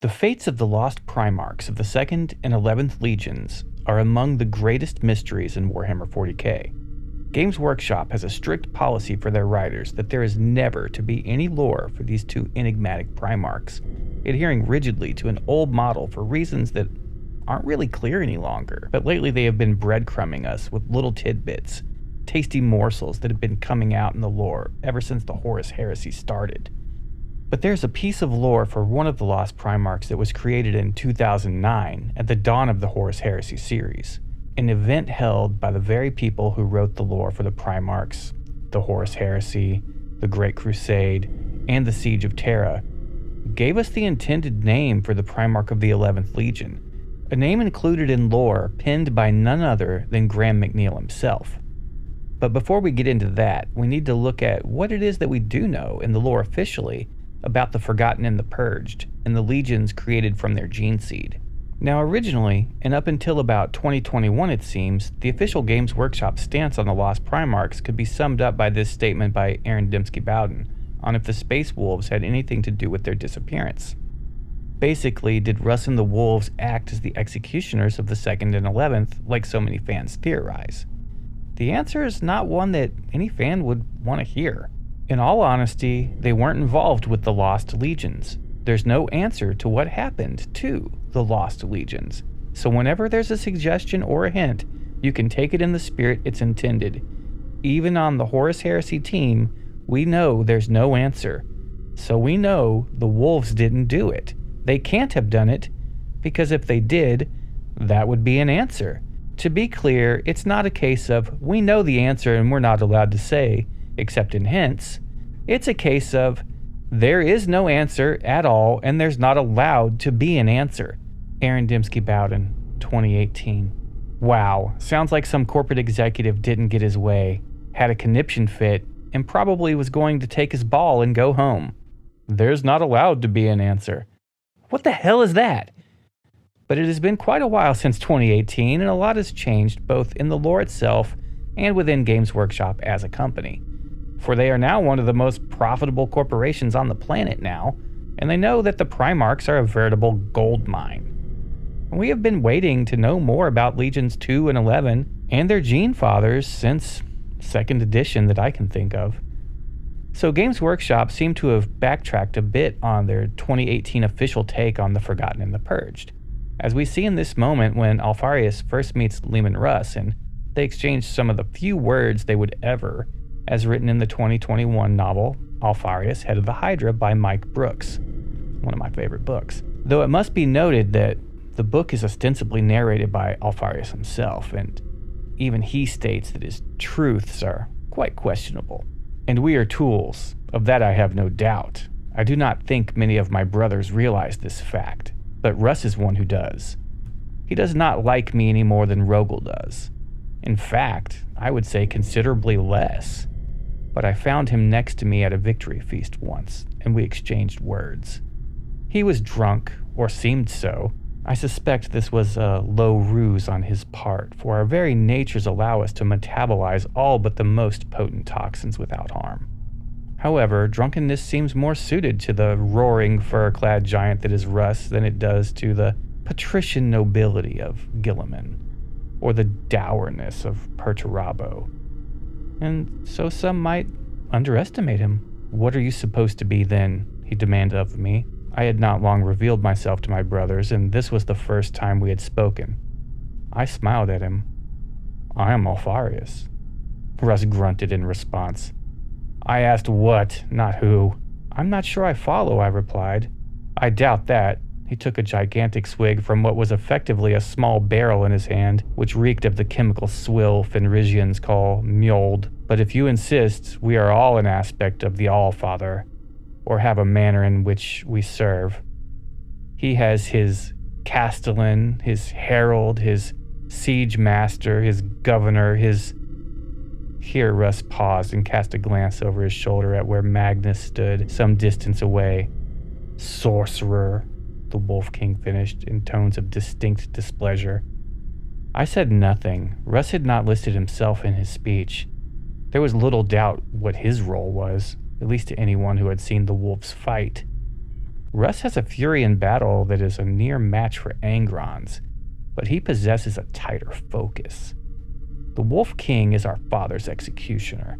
The fates of the lost Primarchs of the 2nd and 11th Legions are among the greatest mysteries in Warhammer 40k. Games Workshop has a strict policy for their writers that there is never to be any lore for these two enigmatic Primarchs, adhering rigidly to an old model for reasons that aren't really clear any longer. But lately they have been breadcrumbing us with little tidbits, tasty morsels that have been coming out in the lore ever since the Horus Heresy started. But there's a piece of lore for one of the lost Primarchs that was created in 2009 at the dawn of the Horus Heresy series, an event held by the very people who wrote the lore for the Primarchs, the Horus Heresy, the Great Crusade, and the Siege of Terra, gave us the intended name for the Primarch of the 11th Legion, a name included in lore penned by none other than Graham McNeil himself. But before we get into that, we need to look at what it is that we do know in the lore officially about the Forgotten and the Purged, and the legions created from their gene seed. Now originally, and up until about 2021 it seems, the official Games Workshop stance on the Lost Primarchs could be summed up by this statement by Aaron Dembski-Bowden on if the Space Wolves had anything to do with their disappearance. Basically, did Russ and the Wolves act as the executioners of the 2nd and 11th, like so many fans theorize? The answer is not one that any fan would want to hear. In all honesty, they weren't involved with the Lost Legions. There's no answer to what happened to the Lost Legions. So whenever there's a suggestion or a hint, you can take it in the spirit it's intended. Even on the Horus Heresy team, we know there's no answer. So we know the Wolves didn't do it. They can't have done it, because if they did, that would be an answer. To be clear, it's not a case of, we know the answer and we're not allowed to say, except in hints. It's a case of, there is no answer at all and there's not allowed to be an answer. Aaron Dembski-Bowden, 2018. Wow, sounds like some corporate executive didn't get his way, had a conniption fit, and probably was going to take his ball and go home. There's not allowed to be an answer. What the hell is that? But it has been quite a while since 2018, and a lot has changed both in the lore itself and within Games Workshop as a company. For they are now one of the most profitable corporations on the planet now, and they know that the Primarchs are a veritable gold mine. We have been waiting to know more about Legions 2 and 11 and their gene fathers since 2nd edition that I can think of. So Games Workshop seem to have backtracked a bit on their 2018 official take on the Forgotten and the Purged, as we see in this moment when Alfarius first meets Leman Russ and they exchange some of the few words they would ever, as written in the 2021 novel Alfarius, Head of the Hydra by Mike Brooks, one of my favorite books. Though it must be noted that the book is ostensibly narrated by Alfarius himself, and even he states that his truths are quite questionable. And we are tools, of that I have no doubt. I do not think many of my brothers realize this fact, but Russ is one who does. He does not like me any more than Rogel does. In fact, I would say considerably less. But I found him next to me at a victory feast once, and we exchanged words. He was drunk, or seemed so. I suspect this was a low ruse on his part, for our very natures allow us to metabolize all but the most potent toxins without harm. However, drunkenness seems more suited to the roaring, fur-clad giant that is Russ than it does to the patrician nobility of Guilliman, or the dourness of Perturabo. And so some might underestimate him. What are you supposed to be then? He demanded of me. I had not long revealed myself to my brothers, and this was the first time we had spoken. I smiled at him. I am Alfarius. Russ grunted in response. I asked what, not who. I'm not sure I follow, I replied. I doubt that. He took a gigantic swig from what was effectively a small barrel in his hand, which reeked of the chemical swill Fenrisians call mjold. But if you insist, we are all an aspect of the All-Father, or have a manner in which we serve. He has his castellan, his herald, his siege master, his governor, his... Here Russ paused and cast a glance over his shoulder at where Magnus stood some distance away. Sorcerer, the Wolf King finished in tones of distinct displeasure. I said nothing. Russ had not listed himself in his speech. There was little doubt what his role was, at least to anyone who had seen the wolves fight. Russ has a fury in battle that is a near match for Angron's, but he possesses a tighter focus. The Wolf King is our father's executioner.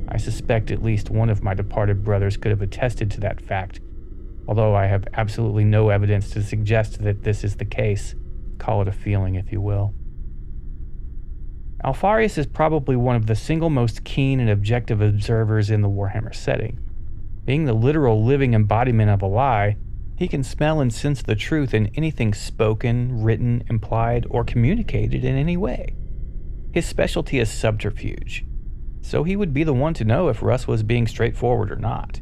I suspect at least one of my departed brothers could have attested to that fact, although I have absolutely no evidence to suggest that this is the case. Call it a feeling, if you will. Alfarius is probably one of the single most keen and objective observers in the Warhammer setting. Being the literal living embodiment of a lie, he can smell and sense the truth in anything spoken, written, implied, or communicated in any way. His specialty is subterfuge, so he would be the one to know if Russ was being straightforward or not.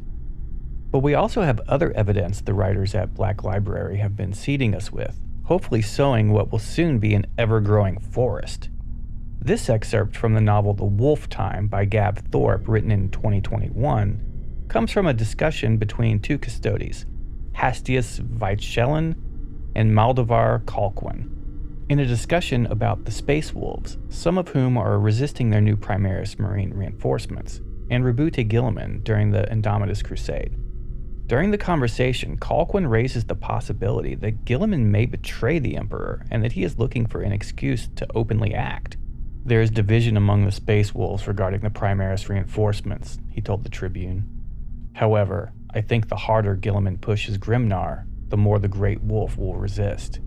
But we also have other evidence the writers at Black Library have been seeding us with, hopefully sowing what will soon be an ever-growing forest. This excerpt from the novel The Wolf Time by Gab Thorpe, written in 2021, comes from a discussion between two custodes, Hastius Weichelen and Maldavar Colquhoun, in a discussion about the Space Wolves, some of whom are resisting their new Primaris Marine reinforcements, and Rabute Guilliman during the Indomitus Crusade. During the conversation, Colquhoun raises the possibility that Guilliman may betray the Emperor and that he is looking for an excuse to openly act. There is division among the Space Wolves regarding the Primaris reinforcements, he told the Tribune. However, I think the harder Guilliman pushes Grimnar, the more the Great Wolf will resist.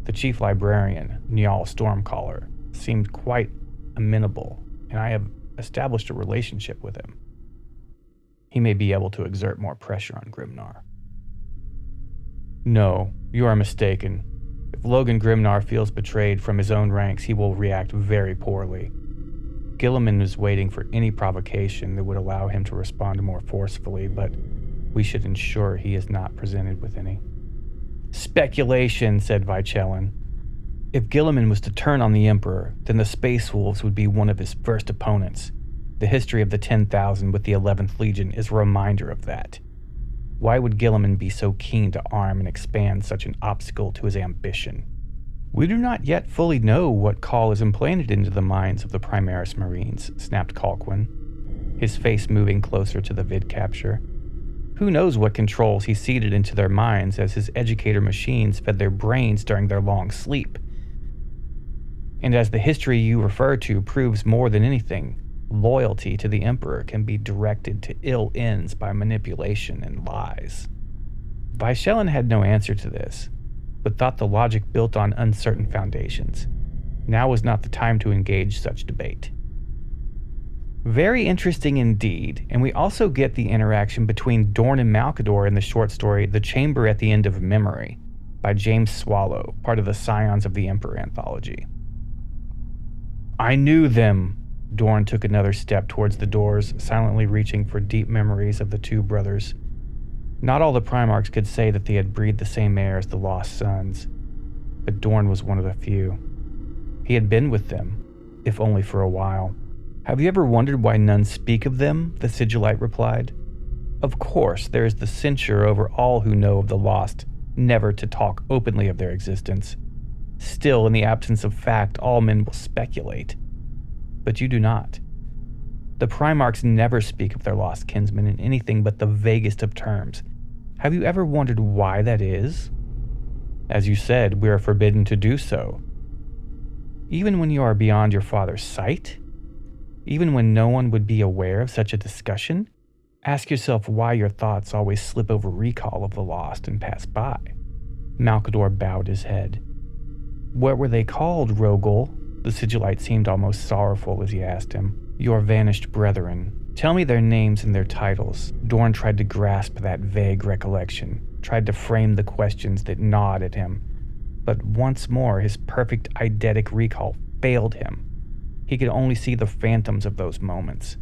The chief librarian, Njal Stormcaller, seemed quite amenable, and I have established a relationship with him. He may be able to exert more pressure on Grimnar. No, you are mistaken. If Logan Grimnar feels betrayed from his own ranks, he will react very poorly. Guilliman is waiting for any provocation that would allow him to respond more forcefully, but we should ensure he is not presented with any. Speculation, said Weichelen. If Guilliman was to turn on the Emperor, then the Space Wolves would be one of his first opponents. The history of the 10,000 with the 11th Legion is a reminder of that. Why would Guilliman be so keen to arm and expand such an obstacle to his ambition? We do not yet fully know what call is implanted into the minds of the Primaris Marines, snapped Colquhoun, his face moving closer to the vid capture. Who knows what controls he seeded into their minds as his educator machines fed their brains during their long sleep. And as the history you refer to proves more than anything, loyalty to the Emperor can be directed to ill ends by manipulation and lies. Weichelen had no answer to this, but thought the logic built on uncertain foundations. Now was not the time to engage such debate. Very interesting indeed, and we also get the interaction between Dorn and Malcador in the short story The Chamber at the End of Memory by James Swallow, part of the Scions of the Emperor anthology. I knew them. Dorn took another step towards the doors, silently reaching for deep memories of the two brothers. Not all the Primarchs could say that they had breathed the same air as the lost sons, but Dorn was one of the few. He had been with them, if only for a while. Have you ever wondered why none speak of them? The Sigillite replied. Of course, there is the censure over all who know of the lost, never to talk openly of their existence. Still, in the absence of fact, all men will speculate. But you do not. The Primarchs never speak of their lost kinsmen in anything but the vaguest of terms. Have you ever wondered why that is? As you said, we are forbidden to do so. Even when you are beyond your father's sight? Even when no one would be aware of such a discussion? Ask yourself why your thoughts always slip over recall of the lost and pass by. Malcador bowed his head. What were they called, Rogel? The Sigillite seemed almost sorrowful as he asked him. Your vanished brethren. Tell me their names and their titles. Dorn tried to grasp that vague recollection, tried to frame the questions that gnawed at him. But once more his perfect eidetic recall failed him. He could only see the phantoms of those moments.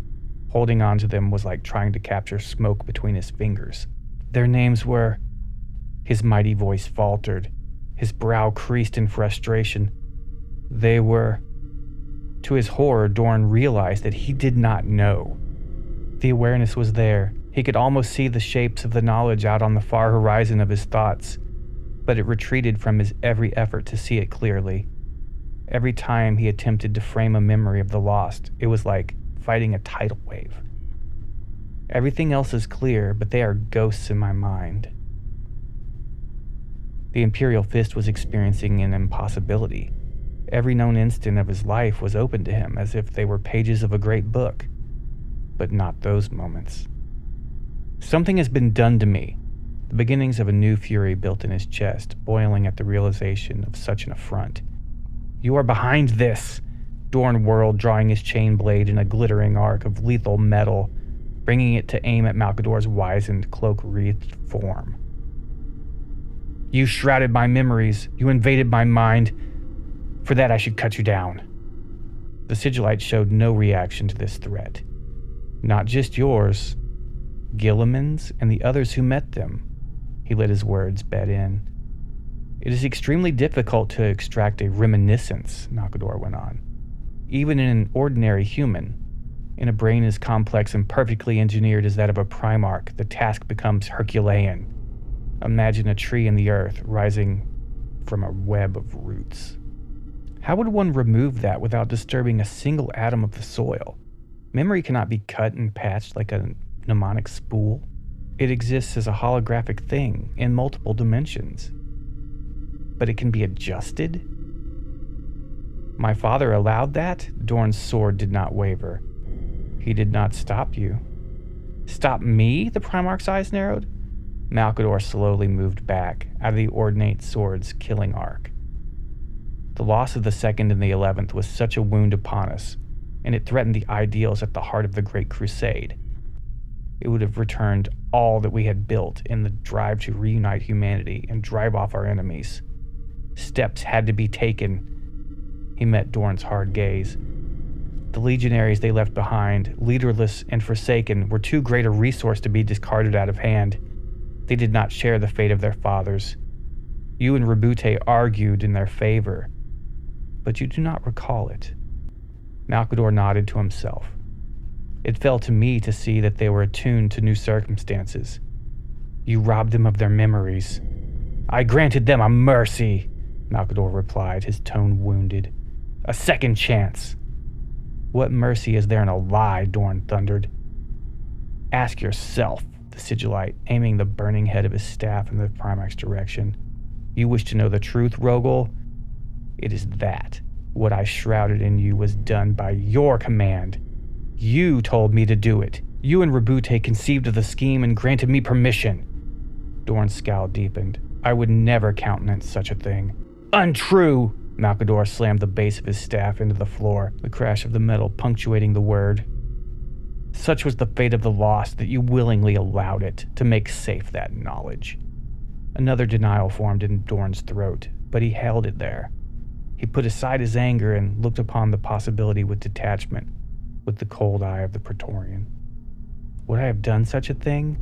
Holding on to them was like trying to capture smoke between his fingers. Their names were... His mighty voice faltered. His brow creased in frustration. They were... To his horror, Dorn realized that he did not know. The awareness was there. He could almost see the shapes of the knowledge out on the far horizon of his thoughts, but it retreated from his every effort to see it clearly. Every time he attempted to frame a memory of the lost, it was like fighting a tidal wave. Everything else is clear, but they are ghosts in my mind. The Imperial Fist was experiencing an impossibility. Every known instant of his life was open to him as if they were pages of a great book. But not those moments. Something has been done to me. The beginnings of a new fury built in his chest, boiling at the realization of such an affront. You are behind this, Dorn whirled, drawing his chain blade in a glittering arc of lethal metal, bringing it to aim at Malcador's wizened, cloak-wreathed form. You shrouded my memories. You invaded my mind. For that I should cut you down. The Sigillite showed no reaction to this threat. Not just yours. Guilliman's and the others who met them. He let his words bed in. It is extremely difficult to extract a reminiscence, Malcador went on. Even in an ordinary human, in a brain as complex and perfectly engineered as that of a Primarch, the task becomes Herculean. Imagine a tree in the earth rising from a web of roots. How would one remove that without disturbing a single atom of the soil? Memory cannot be cut and patched like a mnemonic spool. It exists as a holographic thing in multiple dimensions. But it can be adjusted? My father allowed that? Dorn's sword did not waver. He did not stop you. Stop me? The Primarch's eyes narrowed. Malcador slowly moved back, out of the ornate sword's killing arc. The loss of the 2nd and the 11th was such a wound upon us, and it threatened the ideals at the heart of the Great Crusade. It would have returned all that we had built in the drive to reunite humanity and drive off our enemies. Steps had to be taken. He met Dorn's hard gaze. The legionaries they left behind, leaderless and forsaken, were too great a resource to be discarded out of hand. They did not share the fate of their fathers. You and Rabute argued in their favor, but you do not recall it. Malcador nodded to himself. It fell to me to see that they were attuned to new circumstances. You robbed them of their memories. I granted them a mercy, Malcador replied, his tone wounded. A second chance. What mercy is there in a lie? Dorn thundered. Ask yourself, the Sigillite, aiming the burning head of his staff in the Primarch's direction. You wish to know the truth, Rogel? It is that. What I shrouded in you was done by your command. You told me to do it. You and Rabute conceived of the scheme and granted me permission. Dorn's scowl deepened. I would never countenance such a thing. Untrue! Malcador slammed the base of his staff into the floor, the crash of the metal punctuating the word. Such was the fate of the lost that you willingly allowed it to make safe that knowledge. Another denial formed in Dorn's throat, but he held it there. He put aside his anger and looked upon the possibility with detachment, with the cold eye of the Praetorian. Would I have done such a thing?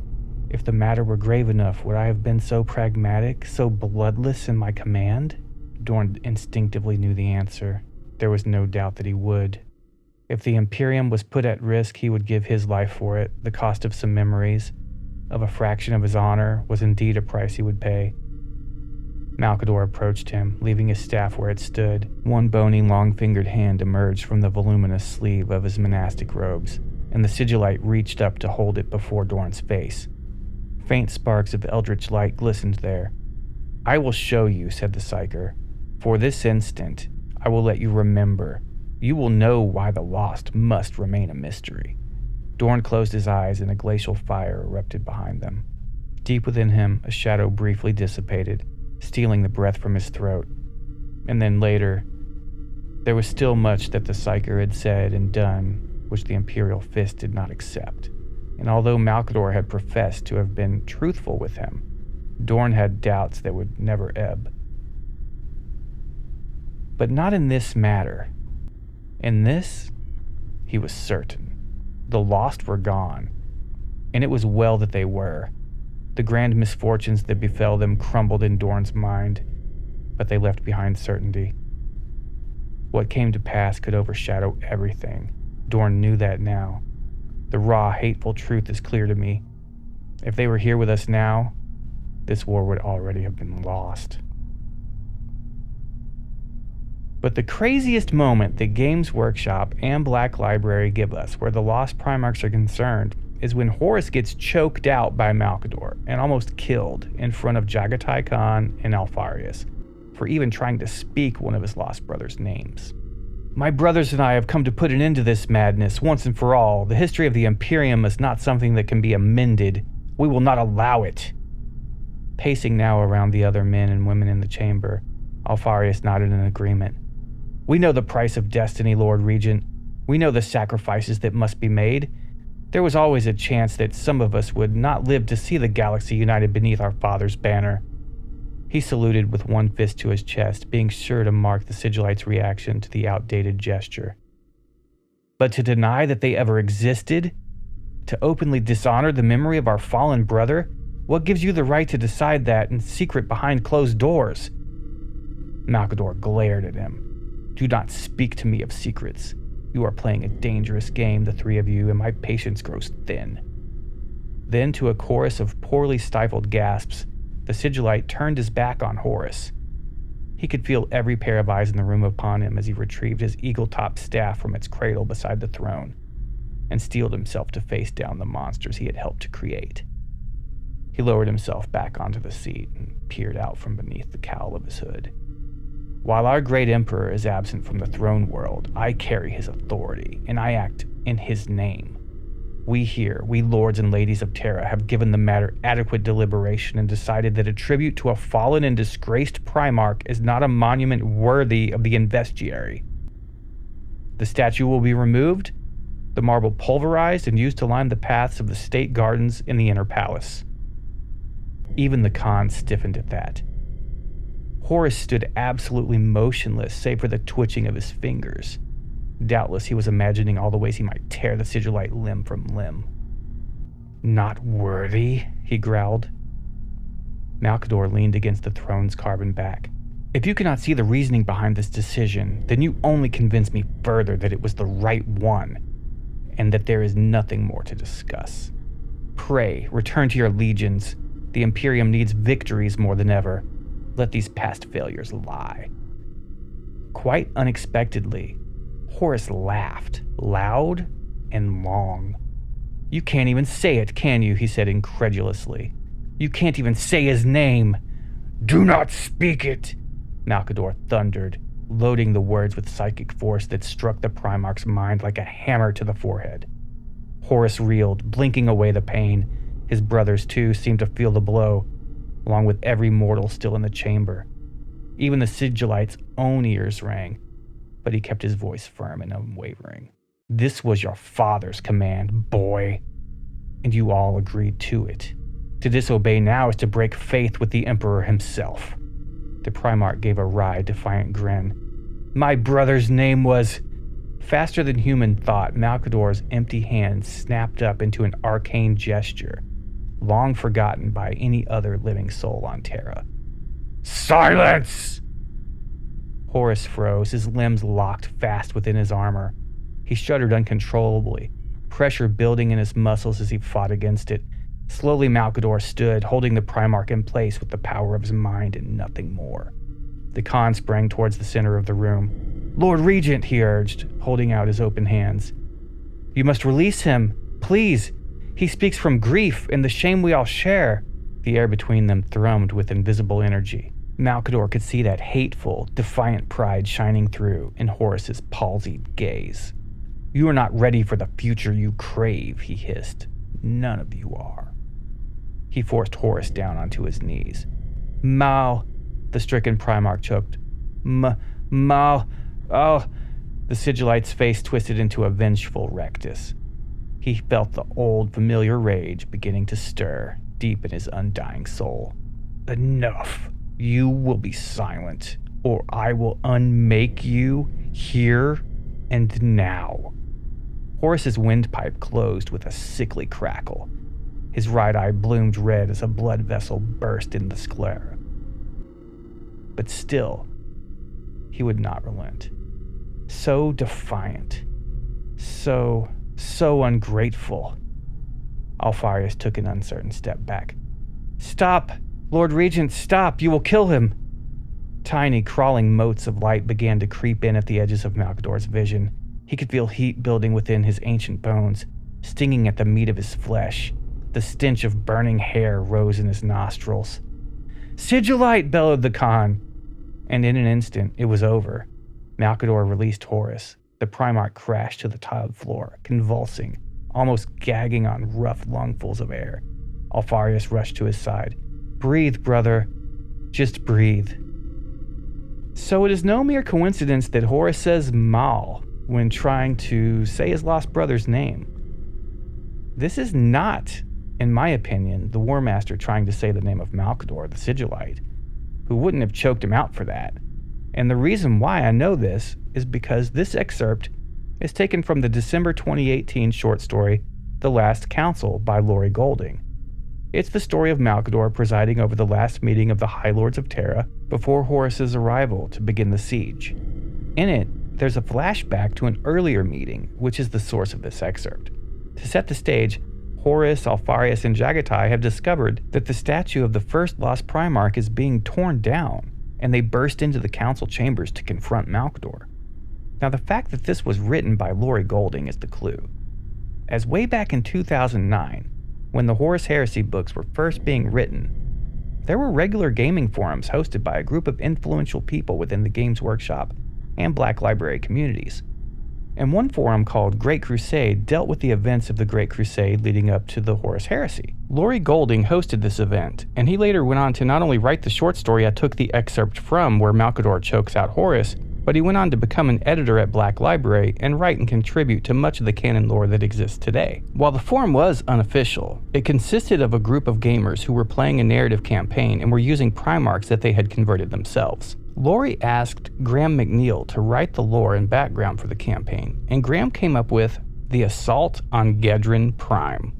If the matter were grave enough, would I have been so pragmatic, so bloodless in my command? Dorn instinctively knew the answer. There was no doubt that he would. If the Imperium was put at risk, he would give his life for it. The cost of some memories, of a fraction of his honor, was indeed a price he would pay. Malcador approached him, leaving his staff where it stood. One bony, long-fingered hand emerged from the voluminous sleeve of his monastic robes, and the Sigillite reached up to hold it before Dorn's face. Faint sparks of eldritch light glistened there. I will show you, said the Psyker. For this instant, I will let you remember. You will know why the lost must remain a mystery. Dorn closed his eyes and a glacial fire erupted behind them. Deep within him, a shadow briefly dissipated, stealing the breath from his throat. And then later, there was still much that the Psyker had said and done which the Imperial Fist did not accept. And although Malcador had professed to have been truthful with him, Dorn had doubts that would never ebb. But not in this matter. In this, he was certain. The lost were gone, and it was well that they were. The grand misfortunes that befell them crumbled in Dorn's mind, but they left behind certainty. What came to pass could overshadow everything. Dorn knew that now. The raw, hateful truth is clear to me. If they were here with us now, this war would already have been lost. But the craziest moment that Games Workshop and Black Library give us where the Lost Primarchs are concerned is when Horus gets choked out by Malcador and almost killed in front of Jagatai Khan and Alfarius for even trying to speak one of his lost brothers' names. My brothers and I have come to put an end to this madness once and for all. The history of the Imperium is not something that can be amended. We will not allow it. Pacing now around the other men and women in the chamber, Alfarius nodded in agreement. We know the price of destiny, Lord Regent. We know the sacrifices that must be made. There was always a chance that some of us would not live to see the galaxy united beneath our father's banner. He saluted with one fist to his chest, being sure to mark the Sigillites' reaction to the outdated gesture. But to deny that they ever existed? To openly dishonor the memory of our fallen brother? What gives you the right to decide that in secret behind closed doors? Malcador glared at him. Do not speak to me of secrets. You are playing a dangerous game, the three of you, and my patience grows thin. Then, to a chorus of poorly stifled gasps, the Sigillite turned his back on Horus. He could feel every pair of eyes in the room upon him as he retrieved his eagle-topped staff from its cradle beside the throne and steeled himself to face down the monsters he had helped to create. He lowered himself back onto the seat and peered out from beneath the cowl of his hood. While our great emperor is absent from the throne world, I carry his authority, and I act in his name. We here, we lords and ladies of Terra, have given the matter adequate deliberation and decided that a tribute to a fallen and disgraced Primarch is not a monument worthy of the investiary. The statue will be removed, the marble pulverized and used to line the paths of the state gardens in the inner palace. Even the Khan stiffened at that. Horus stood absolutely motionless, save for the twitching of his fingers. Doubtless he was imagining all the ways he might tear the Sigillite limb from limb. Not worthy, he growled. Malcador leaned against the throne's carven back. If you cannot see the reasoning behind this decision, then you only convince me further that it was the right one, and that there is nothing more to discuss. Pray, return to your legions. The Imperium needs victories more than ever. Let these past failures lie. Quite unexpectedly, Horus laughed, loud and long. You can't even say it, can you? He said incredulously. You can't even say his name. Do not speak it, Malcador thundered, loading the words with psychic force that struck the Primarch's mind like a hammer to the forehead. Horus reeled, blinking away the pain. His brothers, too, seemed to feel the blow, along with every mortal still in the chamber. Even the Sigillite's own ears rang, but he kept his voice firm and unwavering. This was your father's command, boy, and you all agreed to it. To disobey now is to break faith with the Emperor himself. The Primarch gave a wry, defiant grin. My brother's name was... Faster than human thought, Malcador's empty hand snapped up into an arcane gesture, long forgotten by any other living soul on Terra. Silence! Horus froze, his limbs locked fast within his armor. He shuddered uncontrollably, pressure building in his muscles as he fought against it. Slowly Malcador stood, holding the Primarch in place with the power of his mind and nothing more. The Khan sprang towards the center of the room. Lord Regent, he urged, holding out his open hands. You must release him, please. He speaks from grief and the shame we all share. The air between them thrummed with invisible energy. Malcador could see that hateful, defiant pride shining through in Horus's palsied gaze. You are not ready for the future you crave, he hissed. None of you are. He forced Horus down onto his knees. Mal, the stricken Primarch choked. Mal, oh. The Sigillite's face twisted into a vengeful rectus. He felt the old, familiar rage beginning to stir deep in his undying soul. Enough. You will be silent, or I will unmake you here and now. Horus's windpipe closed with a sickly crackle. His right eye bloomed red as a blood vessel burst in the sclera. But still, he would not relent. So defiant. So ungrateful. Alfarius took an uncertain step back. Stop! Lord Regent, stop! You will kill him! Tiny, crawling motes of light began to creep in at the edges of Malcador's vision. He could feel heat building within his ancient bones, stinging at the meat of his flesh. The stench of burning hair rose in his nostrils. "Sigillite!" bellowed the Khan. And in an instant, it was over. Malcador released Horus. The Primarch crashed to the tiled floor, convulsing, almost gagging on rough lungfuls of air. Alfarius rushed to his side. "Breathe, brother. Just breathe." So it is no mere coincidence that Horus says Mal when trying to say his lost brother's name. This is not, in my opinion, the War Master trying to say the name of Malcador, the Sigillite, who wouldn't have choked him out for that. And the reason why I know this is because this excerpt is taken from the December 2018 short story, The Last Council by Laurie Golding. It's the story of Malcador presiding over the last meeting of the High Lords of Terra before Horus's arrival to begin the siege. In it, there's a flashback to an earlier meeting, which is the source of this excerpt. To set the stage, Horus, Alfarius, and Jagatai have discovered that the statue of the first lost Primarch is being torn down, and they burst into the council chambers to confront Malcador. Now, the fact that this was written by Laurie Golding is the clue. As way back in 2009, when the Horus Heresy books were first being written, there were regular gaming forums hosted by a group of influential people within the Games Workshop and Black Library communities. And one forum called Great Crusade dealt with the events of the Great Crusade leading up to the Horus Heresy. Laurie Golding hosted this event, and he later went on to not only write the short story I took the excerpt from where Malcador chokes out Horus, but he went on to become an editor at Black Library and write and contribute to much of the canon lore that exists today. While the forum was unofficial, it consisted of a group of gamers who were playing a narrative campaign and were using Primarchs that they had converted themselves. Laurie asked Graham McNeil to write the lore and background for the campaign, and Graham came up with The Assault on Gedrin Prime.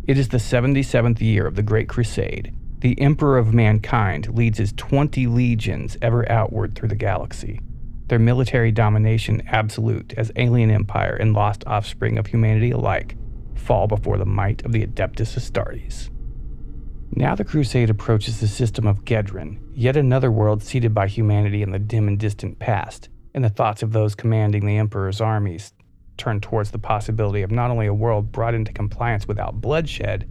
It is the 77th year of the Great Crusade. The Emperor of Mankind leads his 20 legions ever outward through the galaxy, their military domination absolute as alien empire and lost offspring of humanity alike fall before the might of the Adeptus Astartes. Now the crusade approaches the system of Gedrin, yet another world seeded by humanity in the dim and distant past, and the thoughts of those commanding the Emperor's armies turn towards the possibility of not only a world brought into compliance without bloodshed,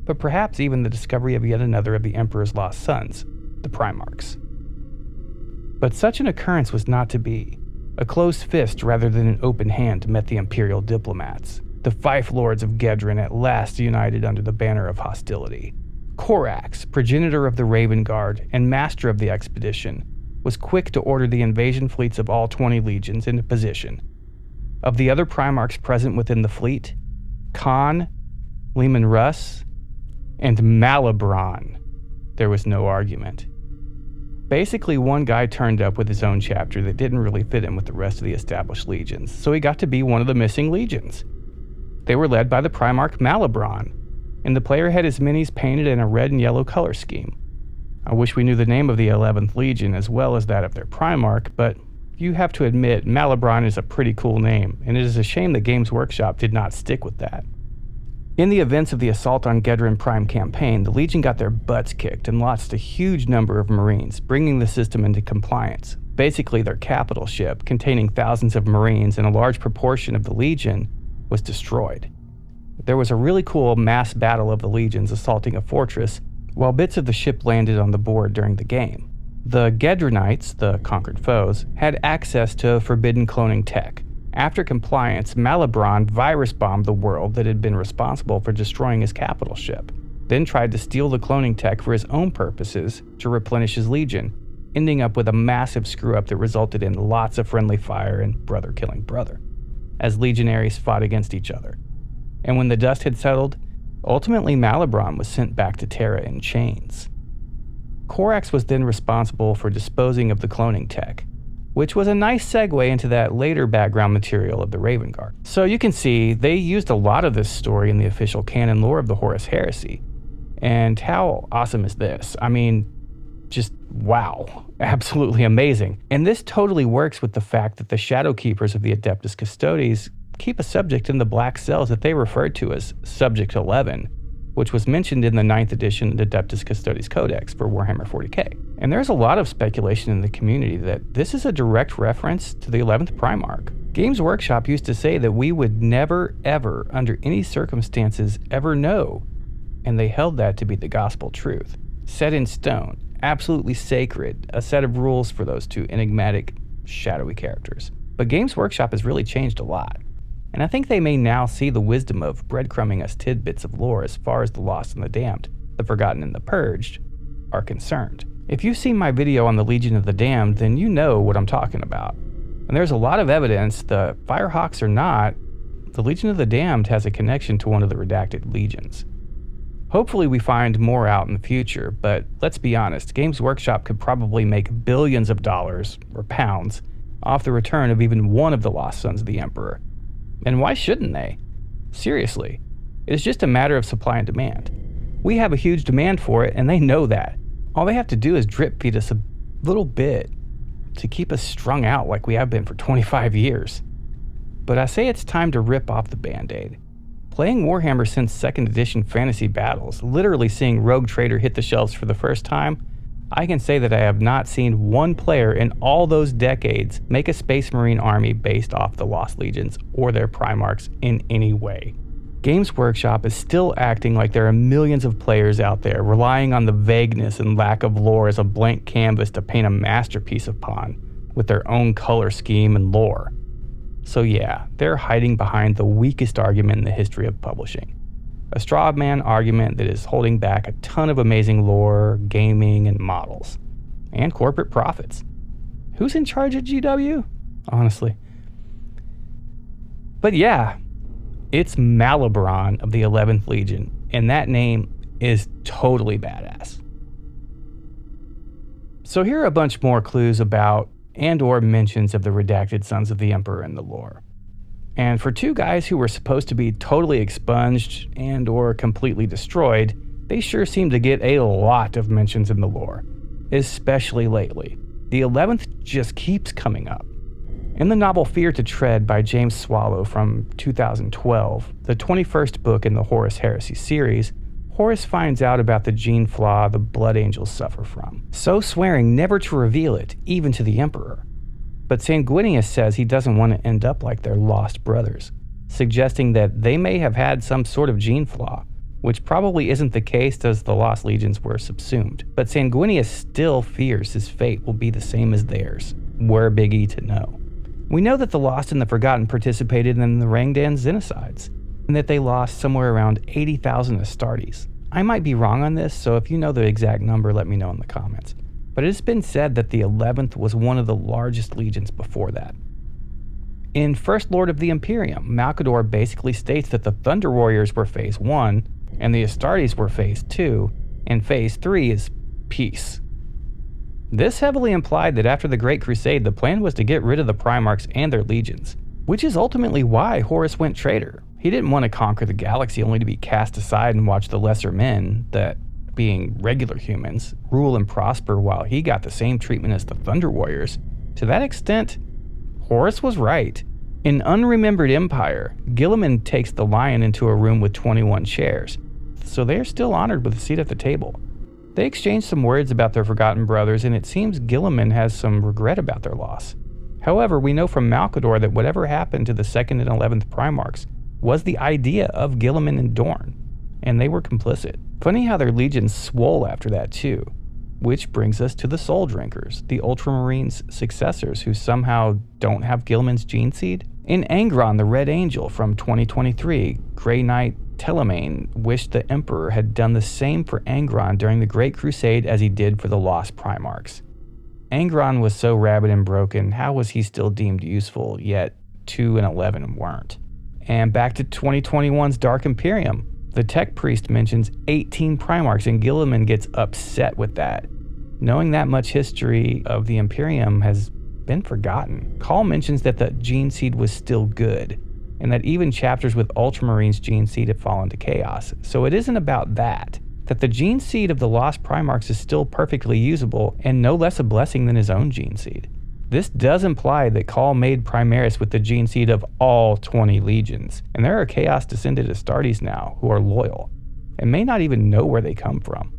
but perhaps even the discovery of yet another of the Emperor's lost sons, the Primarchs. But such an occurrence was not to be. A closed fist rather than an open hand met the Imperial diplomats. The Fife Lords of Gedrin at last united under the banner of hostility. Corax, progenitor of the Raven Guard and master of the expedition, was quick to order the invasion fleets of all 20 legions into position. Of the other Primarchs present within the fleet, Khan, Leman Russ, and Malabron, there was no argument. Basically, one guy turned up with his own chapter that didn't really fit in with the rest of the established legions, so he got to be one of the missing legions. They were led by the Primarch Malabron, and the player had his minis painted in a red and yellow color scheme. I wish we knew the name of the 11th Legion as well as that of their Primarch, but you have to admit Malabron is a pretty cool name, and it is a shame the Games Workshop did not stick with that. In the events of the Assault on Gedrin Prime campaign, the Legion got their butts kicked and lost a huge number of Marines, bringing the system into compliance. Basically, their capital ship, containing thousands of Marines and a large proportion of the Legion, was destroyed. There was a really cool mass battle of the Legions assaulting a fortress, while bits of the ship landed on the board during the game. The Gedronites, the conquered foes, had access to forbidden cloning tech. After compliance, Malabron virus-bombed the world that had been responsible for destroying his capital ship, then tried to steal the cloning tech for his own purposes to replenish his legion, ending up with a massive screw-up that resulted in lots of friendly fire and brother killing brother, as legionaries fought against each other. And when the dust had settled, ultimately Malabron was sent back to Terra in chains. Corax was then responsible for disposing of the cloning tech, which was a nice segue into that later background material of the Raven Guard. So you can see they used a lot of this story in the official canon lore of the Horus Heresy. And how awesome is this? I mean, just wow, absolutely amazing. And this totally works with the fact that the Shadow Keepers of the Adeptus Astartes keep a subject in the black cells that they referred to as Subject 11, which was mentioned in the 9th edition Adeptus Astartes Codex for Warhammer 40k. And there's a lot of speculation in the community that this is a direct reference to the 11th Primarch. Games Workshop used to say that we would never, ever, under any circumstances, ever know, and they held that to be the gospel truth. Set in stone, absolutely sacred, a set of rules for those two enigmatic, shadowy characters. But Games Workshop has really changed a lot, and I think they may now see the wisdom of breadcrumbing us tidbits of lore as far as the Lost and the Damned, the Forgotten and the Purged, are concerned. If you've seen my video on the Legion of the Damned, then you know what I'm talking about. And there's a lot of evidence, the Firehawks or not, the Legion of the Damned has a connection to one of the redacted legions. Hopefully we find more out in the future, but let's be honest, Games Workshop could probably make billions of dollars, or pounds, off the return of even one of the Lost Sons of the Emperor. And why shouldn't they? Seriously, it is just a matter of supply and demand. We have a huge demand for it, and they know that. All they have to do is drip feed us a little bit to keep us strung out like we have been for 25 years. But I say it's time to rip off the Band-Aid. Playing Warhammer since 2nd edition Fantasy Battles, literally seeing Rogue Trader hit the shelves for the first time, I can say that I have not seen one player in all those decades make a Space Marine army based off the Lost Legions or their Primarchs in any way. Games Workshop is still acting like there are millions of players out there relying on the vagueness and lack of lore as a blank canvas to paint a masterpiece upon with their own color scheme and lore. So yeah, they're hiding behind the weakest argument in the history of publishing. A straw man argument that is holding back a ton of amazing lore, gaming, and models. And corporate profits. Who's in charge at GW? Honestly. But yeah, it's Malibran of the 11th Legion, and that name is totally badass. So here are a bunch more clues about and/or mentions of the redacted Sons of the Emperor in the lore. And for two guys who were supposed to be totally expunged and/or completely destroyed, they sure seem to get a lot of mentions in the lore, especially lately. The 11th just keeps coming up. In the novel Fear to Tread by James Swallow from 2012, the 21st book in the Horus Heresy series, Horus finds out about the gene flaw the Blood Angels suffer from, so swearing never to reveal it, even to the Emperor. But Sanguinius says he doesn't want to end up like their lost brothers, suggesting that they may have had some sort of gene flaw, which probably isn't the case as the Lost Legions were subsumed. But Sanguinius still fears his fate will be the same as theirs. Were Biggie to know. We know that the Lost and the Forgotten participated in the Rangdan genocides, and that they lost somewhere around 80,000 Astartes. I might be wrong on this, so if you know the exact number, let me know in the comments. But it has been said that the 11th was one of the largest legions before that. In First Lord of the Imperium, Malcador basically states that the Thunder Warriors were Phase 1, and the Astartes were Phase 2, and Phase 3 is peace. This heavily implied that after the Great Crusade, the plan was to get rid of the Primarchs and their legions, which is ultimately why Horus went traitor. He didn't want to conquer the galaxy only to be cast aside and watch the lesser men, that being regular humans, rule and prosper while he got the same treatment as the Thunder Warriors. To that extent, Horus was right. In Unremembered Empire, Guilliman takes the lion into a room with 21 chairs, so they are still honored with a seat at the table. They exchange some words about their forgotten brothers, and it seems Guilliman has some regret about their loss. However, we know from Malcador that whatever happened to the 2nd and 11th Primarchs was the idea of Guilliman and Dorn, and they were complicit. Funny how their legions swole after that too. Which brings us to the Soul Drinkers, the Ultramarines' successors who somehow don't have Guilliman's gene seed. In Angron the Red Angel from 2023, Grey Knight Telemaine wished the Emperor had done the same for Angron during the Great Crusade as he did for the Lost Primarchs. Angron was so rabid and broken, how was he still deemed useful, yet 2 and 11 weren't? And back to 2021's Dark Imperium, the Tech Priest mentions 18 Primarchs and Guilliman gets upset with that. Knowing that much history of the Imperium has been forgotten. Call mentions that the gene seed was still good, and that even chapters with Ultramarines' gene seed have fallen to chaos. So it isn't about that the gene seed of the Lost Primarchs is still perfectly usable and no less a blessing than his own gene seed. This does imply that Call made Primaris with the gene seed of all 20 legions, and there are Chaos-descended Astartes now who are loyal, and may not even know where they come from.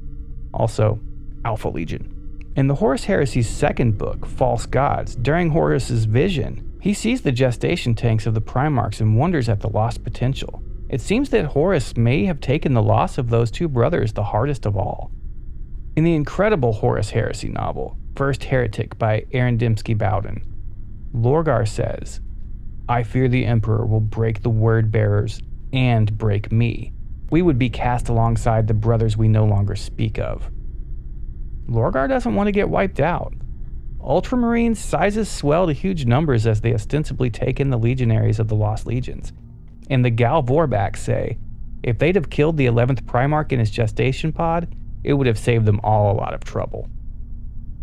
Also, Alpha Legion. In the Horus Heresy's second book, False Gods, during Horus's vision, He sees the gestation tanks of the Primarchs and wonders at the lost potential. It seems that Horus may have taken the loss of those two brothers the hardest of all. In the incredible Horus Heresy novel, First Heretic by Aaron Dembski Bowden, Lorgar says, "I fear the Emperor will break the word bearers and break me. We would be cast alongside the brothers we no longer speak of." Lorgar doesn't want to get wiped out. Ultramarines' sizes swell to huge numbers as they ostensibly take in the legionaries of the Lost Legions. And the Gal Vorbaks say, if they'd have killed the 11th Primarch in his gestation pod, it would have saved them all a lot of trouble.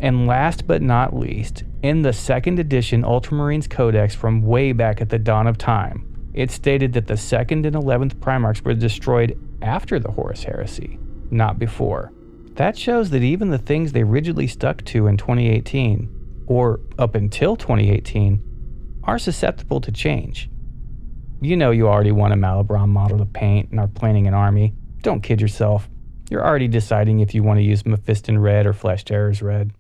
And last but not least, in the 2nd edition Ultramarines Codex from way back at the dawn of time, it stated that the 2nd and 11th Primarchs were destroyed after the Horus Heresy, not before. That shows that even the things they rigidly stuck to in 2018, or up until 2018, are susceptible to change. You know you already want a Malibran model to paint and are planning an army. Don't kid yourself. You're already deciding if you want to use Mephiston Red or Flesh Terrors Red.